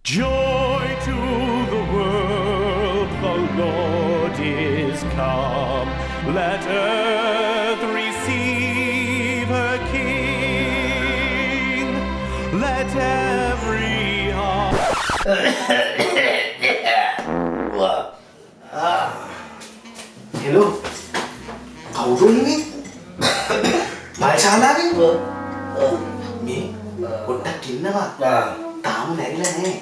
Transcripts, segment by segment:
Joy to the world, the Lord is come. Let earth receive her King. Let every heart. Hello. කවුරු නෙමෙයි? මාචාලානේ? මේ පොඩ්ඩක් ඉන්නවා. තාම නැරිලා නැහැ.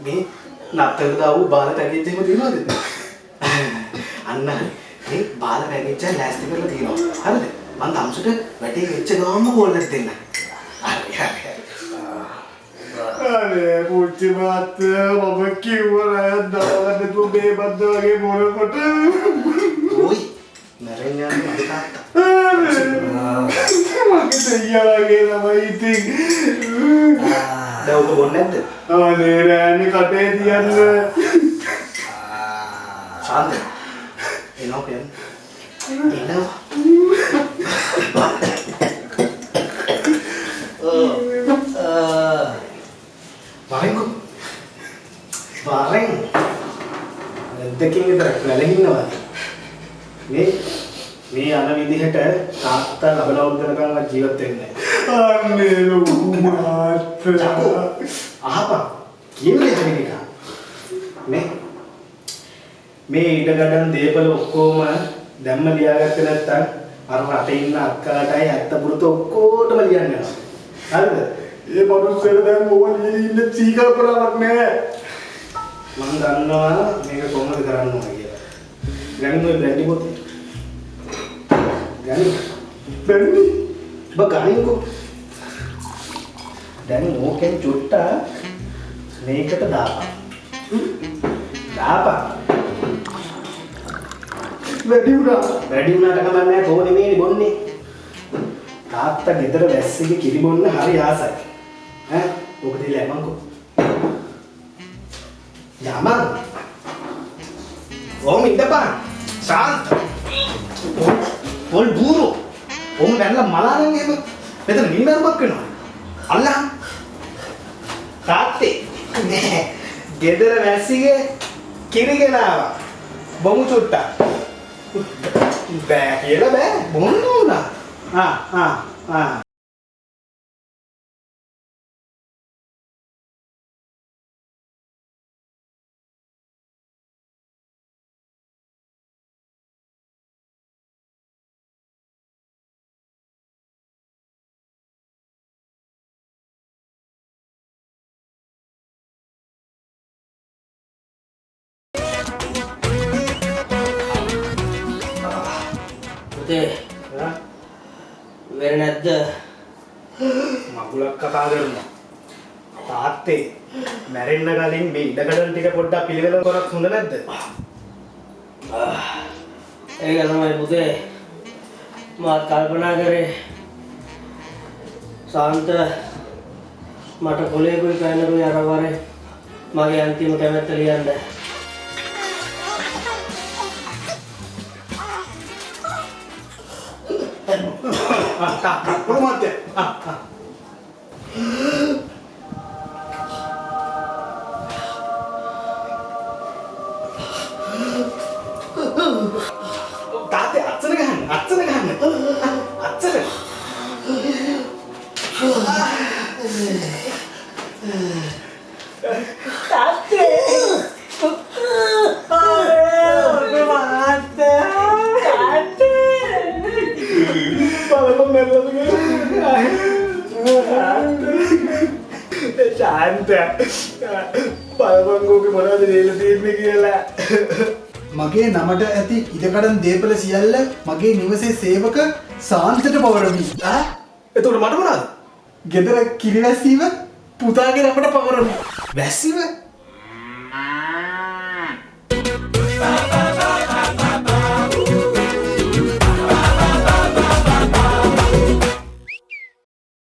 මේ නත්තර දාපු බාල පැකේජ් එකම දිනවද? අන්න මේ බාල පැකේජ් එක ලෑස්ති කරලා තියෙනවා. හරිද? මම තමුසට වැටේ වෙච්ච ගාම කෝල්ලක් දෙන්න. හරි. අනේ පුංචි මාත්‍යා මම කිව්වා දාන්න තු බේබද්ද වගේ මොනකොට ඔයි මරෙන් යන්නේ මගේ තාත්තා. මගේ දෙයියා වගේ ළමයි ඉතින් දැන් ඔබ බොන්නේ නැද්ද? අනේ රෑනේ කටේ තියන්න ශාන්ත එනවා කියන්නේ එනවා Bareng දෙකකින් විතර වැළඳිනවා මේ අන විදිහට තාත්තා ලබන උද්දනකම ජීවත් වෙන්නේ අනේ ලොකු මාත්‍යා අහපන් කියන්නේ දෙන්නේ මේ ඉඩකඩම් දේපල ඔක්කොම දැම්ම ලියාගත්තේ නැත්තම් අර රටේ ඉන්න අක්කාටයි ඇත්ත පුරුත ඔක්කොටම ලියන්න යනවා හරිද ඒ මනුස්සයල දැන් මොවල් ඉන්න සීකල්පනාවක් නෑ මම දන්නවා මේක කොහොමද කරන්න ඕන කියලා. ගනින් ඔය බ්‍රැන්ඩි පොතේ. බැරි ඔබ ගනින්කෝ. දැන් ඕකෙන් චුට්ටක් මේකට දාපන්. දාපන්. වැඩි වුණාට කමක් නැහැ කොහොම නෙමෙයි බොන්නේ. තාත්තා ගෙදර වැස්සේගේ කිරි බොන්න හරි ආසයි. ඈ ඔක දෙලා යමන්කෝ. Yaman. Om ඉඳපන්. ශාන්ත. පොල් බූරු. ඔම් වැල්ලා මලාගෙන එහෙම මෙතන නිමරුවක් වෙනවා. අල්ලහන්. තාත්තේ. ගෙදර වැස්සිගේ කිරිගෙන ආවා. බොමු චුට්ටක්. බෑ කියලා බෑ. බොන්න උනා. වෙර නැද්ද මගුලක් කතා කරනවා තාත්තේ මැරෙන්න කලින් මේ ඉඩකඩම් ටික පොඩ්ඩක් පිළිවෙල කරක් හොඳ නැද්ද ඒක තමයි පුතේ මාත් කල්පනා කරේ ශාන්ත මට කොලේකුයි පැනරුයි අර වරේ මගේ අන්තිම කැමැත්ත ලියන්න කොහොමද තාත්තේ අච්චර ගහන්න අච්චර තාත්තේ ශාන්ත බලපංගෝගේ මොනවද දීලා තියෙන්නේ කියලා මගේ නමට ඇති ඉඩකඩම් දීපල සියල්ල මගේ නිවසේ සේවක සාන්තට පවරමි. එතකොට මට මොනවද? ගෙදර කිරිවැස්සීම පුතාගේ නමට පවරමි. වැස්සිව